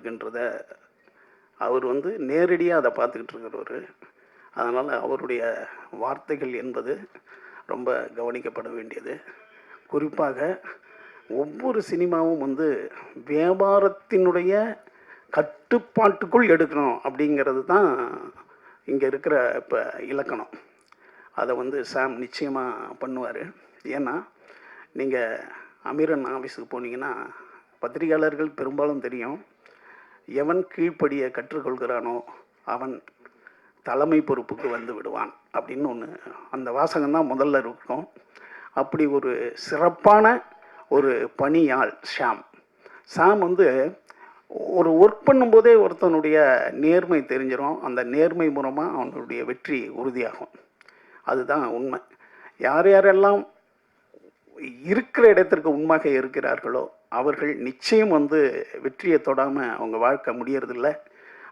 இருக்குன்றத அவர் நேரடியாக அதை பார்த்துக்கிட்டு இருக்கிறவர். அதனால் அவருடைய வார்த்தைகள் என்பது ரொம்ப கவனிக்கப்பட வேண்டியது. குறிப்பாக ஒவ்வொரு சினிமாவும் வியாபாரத்தினுடைய கட்டுப்பாட்டுக்குள் எடுக்கணும் அப்படிங்கிறது தான் இங்கே இருக்கிற இப்போ இலக்கணம். அதை சாம் நிச்சயமாக பண்ணுவார். ஏன்னா நீங்கள் அமீரன் ஆஃபீஸுக்கு போனீங்கன்னா பத்திரிகையாளர்கள் பெரும்பாலும் தெரியும், எவன் கீழ்ப்படியை கற்றுக்கொள்கிறானோ அவன் தலைமை பொறுப்புக்கு வந்து விடுவான் அப்படின்னு ஒன்று, அந்த வாசகம்தான் முதல்ல இருக்கும். அப்படி ஒரு சிறப்பான ஒரு பணியாள் சாம் ஒரு ஒர்க் பண்ணும்போதே ஒருத்தனுடைய நேர்மை தெரிஞ்சிடும். அந்த நேர்மை மூலமாக அவனுடைய வெற்றி உறுதியாகும். அதுதான் உண்மை. யார் யாரெல்லாம் இருக்கிற இடத்திற்கு உண்மையாக இருக்கிறார்களோ அவர்கள் நிச்சயம் வெற்றியை தொடாமல் அவங்க வாழ்க்கை முடியறதில்ல.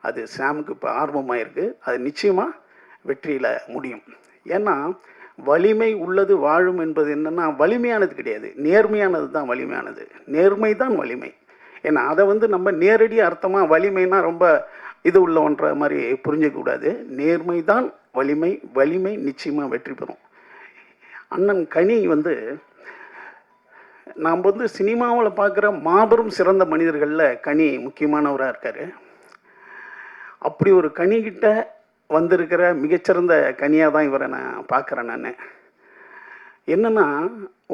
அது சாமுக்கு இப்போ ஆர்வமாக இருக்குது. அது நிச்சயமாக வெற்றியில் முடியும். ஏன்னா வலிமை உள்ளது வாழும் என்பது என்னென்னா வலிமையானது கிடையாது, நேர்மையானது தான் வலிமையானது. நேர்மை தான் வலிமை. ஏன்னா அதை நம்ம நேரடி அர்த்தமாக வலிமைனா ரொம்ப இது உள்ளவன்ற மாதிரி புரிஞ்சிக்கக்கூடாது. நேர்மை தான் வலிமை. வலிமை நிச்சயமாக வெற்றி பெறும். அண்ணன் கனி நாம் சினிமாவில் பார்க்குற மாபெரும் சிறந்த மனிதர்களில் கனி முக்கியமானவராக இருக்கார். அப்படி ஒரு கனிகிட்ட வந்திருக்கிற மிகச்சிறந்த கனியாக தான் இவரை நான் பார்க்குறேன். நான் என்னென்னா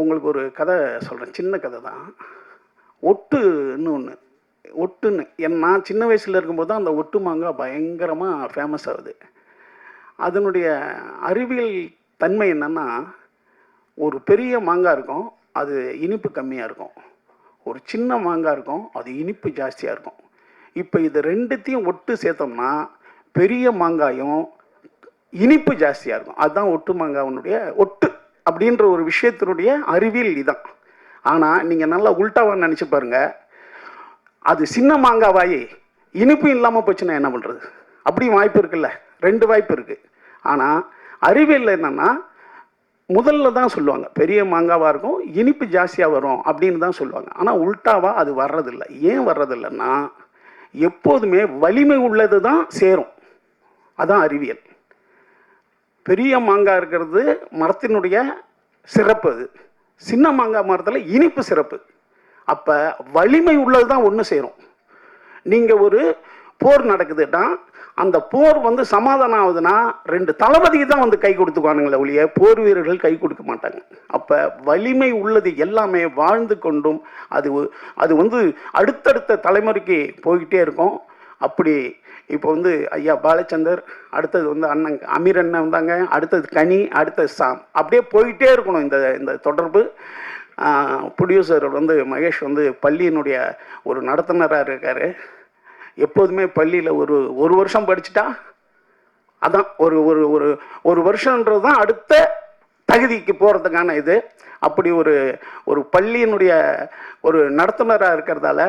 உங்களுக்கு ஒரு கதை சொல்கிறேன், சின்ன கதை தான். ஒட்டுன்னு நான் சின்ன வயசில் இருக்கும்போது தான் அந்த ஒட்டு மாங்காய் பயங்கரமாக ஃபேமஸ் ஆகுது. அதனுடைய அறிவியல் தன்மை என்னென்னா, ஒரு பெரிய மாங்காய் இருக்கும், அது இனிப்பு கம்மியாக இருக்கும். ஒரு சின்ன மாங்காய் இருக்கும், அது இனிப்பு ஜாஸ்தியாக இருக்கும். இப்போ இது ரெண்டுத்தையும் ஒட்டு சேர்த்தோம்னா பெரிய மாங்காயும் இனிப்பு ஜாஸ்தியாக இருக்கும். அதுதான் ஒட்டு மாங்காயினுடைய ஒட்டு அப்படின்ற ஒரு விஷயத்தினுடைய அறிவியல் இதான். ஆனால் நீங்கள் நல்லா உள்டாவாக நினச்சி பாருங்கள், அது சின்ன மாங்காவாயி இனிப்பு இல்லாமல் போச்சுன்னா என்ன பண்ணுறது? அப்படியும் வாய்ப்பு இருக்குல்ல, ரெண்டு வாய்ப்பு இருக்குது. ஆனால் அறிவியல் என்னென்னா முதல்ல தான் சொல்லுவாங்க பெரிய மாங்காவாக இருக்கும், இனிப்பு ஜாஸ்தியாக வரும் அப்படின்னு தான் சொல்லுவாங்க. ஆனால் உள்டாவாக அது வர்றதில்லை. ஏன் வர்றதில்லைன்னா எப்போதுமே வலிமை உள்ளது தான் சேரும். அதான் அறிவியல். பெரிய மாங்காய் இருக்கிறது மரத்தினுடைய சிறப்பு, அது சின்ன மாங்காய் மரத்தில் இனிப்பு சிறப்பு. அப்போ வலிமை உள்ளது தான் ஒன்று சேரும். நீங்கள் ஒரு போர் நடக்குதுன்னா அந்த போர் சமாதானம் ஆகுதுன்னா ரெண்டு தளபதிக்கு தான் கை கொடுத்துக்குவானுங்களே ஒழிய போர் வீரர்கள் கை கொடுக்க மாட்டாங்க. அப்போ வலிமை உள்ளது எல்லாமே வாழ்ந்து கொண்டும் அது அடுத்தடுத்த தலைமுறைக்கு போய்கிட்டே இருக்கும். அப்படி இப்போ ஐயா பாலச்சந்தர், அடுத்தது அண்ணன் அமீர் அண்ணன் வந்தாங்க, அடுத்தது கனி, அடுத்தது சாம், அப்படியே போயிட்டே இருக்கணும் இந்த தொடர்பு. ப்ரொடியூசர் மகேஷ் பள்ளியினுடைய ஒரு நடத்துனராக இருக்கார். எப்போதுமே பள்ளியில் ஒரு வருஷம் படிச்சுட்டா அதான் ஒரு வருஷன்றது தான் அடுத்த தகுதிக்கு போகிறதுக்கான இது. அப்படி ஒரு பள்ளியினுடைய ஒரு நடத்துனராக இருக்கிறதால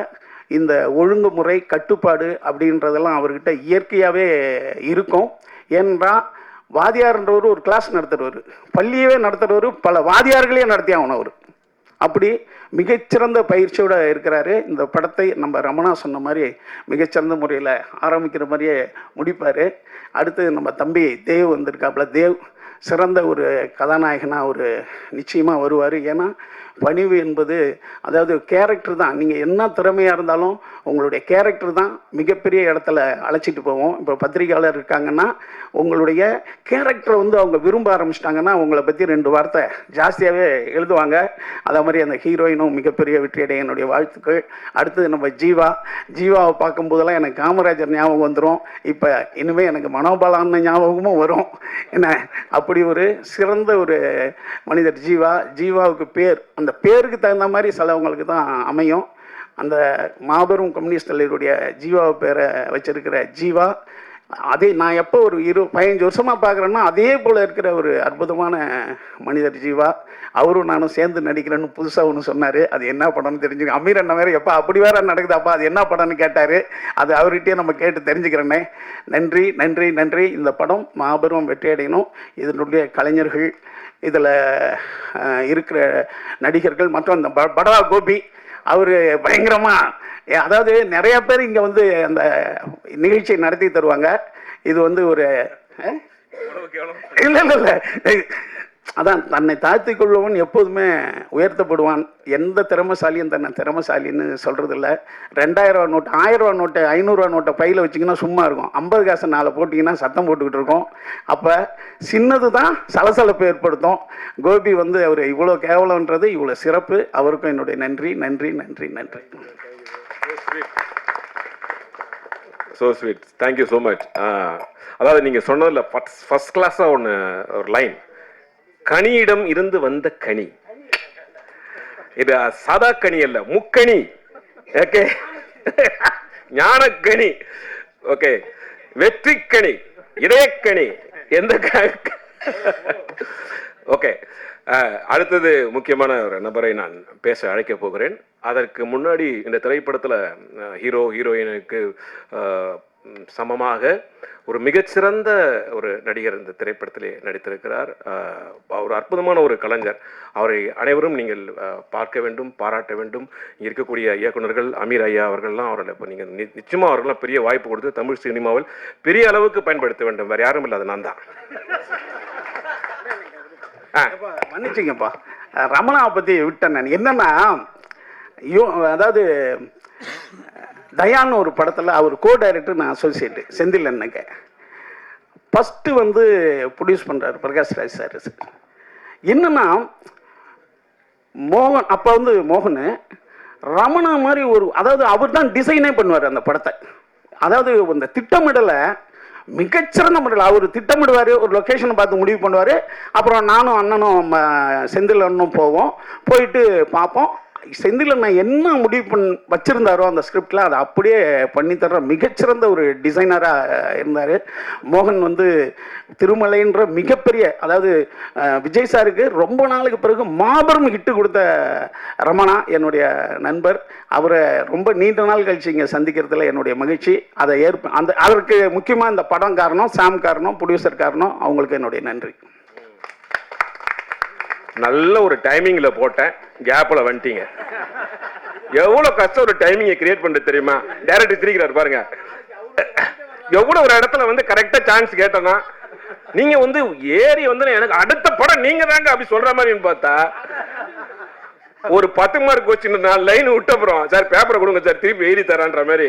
இந்த ஒழுங்குமுறை கட்டுப்பாடு அப்படின்றதெல்லாம் அவர்கிட்ட இயற்கையாகவே இருக்கும். ஏனென்றால் வாதியார்ன்றவர் ஒரு கிளாஸ் நடத்துகிறவர், பள்ளியவே நடத்துகிறவர், பல வாதியார்களே நடத்தி ஆகணும் அவர். அப்படி மிகச்சிறந்த பயிற்சியோடு இருக்கிறாரு. இந்த படத்தை நம்ம ரமணா சொன்ன மாதிரி மிகச்சிறந்த முறையில் ஆரம்பிக்கிற மாதிரியே முடிப்பார். அடுத்து நம்ம தம்பி தேவ் வந்திருக்காப்புல. தேவ் சிறந்த ஒரு கதாநாயகனாக நிச்சயமாக வருவார். ஏன்னா பணிவு என்பது அதாவது கேரக்டர் தான். நீங்கள் என்ன திறமையாக இருந்தாலும் உங்களுடைய கேரக்டர் தான் மிகப்பெரிய இடத்துல அழைச்சிட்டு போவோம். இப்போ பத்திரிகையாளர் இருக்காங்கன்னா உங்களுடைய கேரக்டரை அவங்க விரும்ப ஆரம்பிச்சிட்டாங்கன்னா உங்களை பற்றி ரெண்டு வார்த்தை ஜாஸ்தியாகவே எழுதுவாங்க. அதே மாதிரி அந்த ஹீரோயினும் மிகப்பெரிய வெற்றியடைய என்னுடைய வாழ்த்துக்கள். அடுத்தது நம்ம ஜீவாவை பார்க்கும்போதெல்லாம் எனக்கு காமராஜர் ஞாபகம் வந்துடும். இப்போ இனிமேல் எனக்கு மனோபாலான ஞாபகமும் வரும். என்ன அப்படி ஒரு சிறந்த ஒரு மனிதர் ஜீவாவுக்கு பேர், அந்த பேருக்கு தகுந்த மாதிரி சிலவங்களுக்கு தான் அமையும். அந்த மாபெரும் கம்யூனிஸ்ட் தலைவருடைய ஜீவாவை பேரை வச்சிருக்கிற ஜீவா, அதே நான் எப்போ ஒரு 15 வருஷமாக பார்க்குறேன்னா அதே போல் இருக்கிற ஒரு அற்புதமான மனிதர் ஜீவா. அவரும் நானும் சேர்ந்து நடிக்கிறேன்னு புதுசாக ஒன்று சொன்னார். அது என்ன படம்னு தெரிஞ்சுக்க. அமீர் அண்ணன் வேறு எப்போ அப்படி வேற நடக்குதாப்பா அது என்ன படம்னு கேட்டார். அது அவர்கிட்டயே நம்ம கேட்டு தெரிஞ்சுக்கிறேன்னே. நன்றி நன்றி நன்றி. இந்த படம் மாபெரும் வெற்றி அடையணும். இதனுடைய கலைஞர்கள், இதில் இருக்கிற நடிகர்கள் மற்றும் அந்த படா கோபி அவர் பயங்கரமாக, அதாவது நிறைய பேர் இங்கே வந்து அந்த நிகழ்ச்சியை நடத்தி தருவாங்க. இது வந்து ஒரு இல்லை இல்லை இல்லை அதான், தன்னை தாழ்த்தி கொள்பவன் எப்போதுமே உயர்த்தப்படுவான். எந்த திறமைசாலியும் தன்னை திறமைசாலின்னு சொல்கிறதில்ல. 2000 ரூபா நோட்டு, 1000 ரூபா நோட்டு, 500 ரூபா நோட்டை பையில் வச்சிங்கன்னா சும்மா இருக்கும். 50 காசு 4 போட்டிங்கன்னா சத்தம் போட்டுக்கிட்டு இருக்கோம். அப்போ சின்னது தான் சலசலப்பு ஏற்படுத்தும். கோபி வந்து அவர் இவ்வளோ கேவலன்றது இவ்வளோ சிறப்பு. அவருக்கும் என்னுடைய நன்றி நன்றி நன்றி நன்றி. So sweet, thank you so much. அதாவது நீங்கள் சொன்னதில் ஃபர்ஸ்ட் கிளாஸாக ஒரு லைன், கனியிடம் இருந்து வந்த கனி. இது சாதா கனி அல்ல, முக்கணி. ஓகே, ஞானக்கனி. ஓகே, வெற்றிக்கனி, இதயக்கனி. எந்த ஓகே, அடுத்தது முக்கியமான ஒரு நபரை நான் பேச அழைக்க போகிறேன். அதற்கு முன்னாடி இந்த திரைப்படத்தில் ஹீரோ ஹீரோயினுக்கு சமமாக ஒரு மிகச்சிறந்த ஒரு நடிகர் இந்த திரைப்படத்திலே நடித்திருக்கிறார். ஒரு அற்புதமான ஒரு கலைஞர். அவரை அனைவரும் நீங்கள் பார்க்க வேண்டும், பாராட்ட வேண்டும். இருக்கக்கூடிய இயக்குநர்கள் அமீர் ஐயா அவர்கள்லாம் அவர்களை இப்போ நீங்கள் நிச்சயமாக அவர்கள்லாம் பெரிய வாய்ப்பு கொடுத்து தமிழ் சினிமாவில் பெரிய அளவுக்கு பயன்படுத்த வேண்டும். வேறு யாரும் இல்லை, அது நான் தான். மன்னிச்சிங்கப்பா, ரமணாவை பற்றி விட்டேன் நான். என்னன்னா, அதாவது தயான்னு ஒரு படத்தில் அவர் கோ டைரக்டர், நான் அசோசியேட்டு செந்தில் அண்ணனுக்கு ஃபஸ்ட்டு வந்து ப்ரொடியூஸ் பண்ணுறாரு பிரகாஷ்ராஜ் சார். என்னன்னா, மோகன் அப்போ வந்து மோகன் ரமணா மாதிரி ஒரு, அதாவது அவர் தான் டிசைனே பண்ணுவார் அந்த படத்தை. அதாவது இந்த திட்டமிடலை மிகச்சிறந்த முறையில் அவர் திட்டமிடுவார். ஒரு லொக்கேஷனை பார்த்து முடிவு பண்ணுவார். அப்புறம் நானும் அண்ணனும் செந்தில் அண்ணனும் போயிட்டு பார்ப்போம். செந்தில் அண்ணன் என்ன முடிவு வச்சுருந்தாரோ அந்த ஸ்கிரிப்டில் அதை அப்படியே பண்ணித்தர்ற மிகச்சிறந்த ஒரு டிசைனராக இருந்தார். மோகன் வந்து திருமலைன்ற மிகப்பெரிய, அதாவது விஜய் சாருக்கு ரொம்ப நாளுக்கு பிறகு மாபெரும் ஹிட்டு கொடுத்த ரமணா என்னுடைய நண்பர். அவரை ரொம்ப நீண்ட நாள் கழிச்சு இங்கே சந்திக்கிறதுல என்னுடைய மகிழ்ச்சி. அதை அதற்கு முக்கியமாக இந்த படம் காரணம், சாம் காரணம், ப்ரொடியூசர் காரணம். அவங்களுக்கு என்னுடைய நன்றி. நல்ல ஒரு டைமிங்ல போட்டேன், கேப்ல வந்துட்டீங்க. எவ்வளவு கஷ்டம் ஒரு டைமிங்கை கிரியேட் பண்றது தெரியுமா? டைரக்டர் திரிக்கிறார் பாருங்க. எவ்வளவு ஒரு இடத்துல வந்து கரெக்டா சான்ஸ் கேட்டோம்னா, நீங்க வந்து ஏறி வந்து எனக்கு அடுத்த படம் நீங்க தாங்க அப்படி சொல்ற மாதிரி பார்த்தா, ஒரு 10 மார்க் கொஸ்டின் 4 லைன் விட்ட அப்புறம் சார் பேப்பரை கொடுங்க சார் திருப்பி எழுதி தரான்ற மாதிரி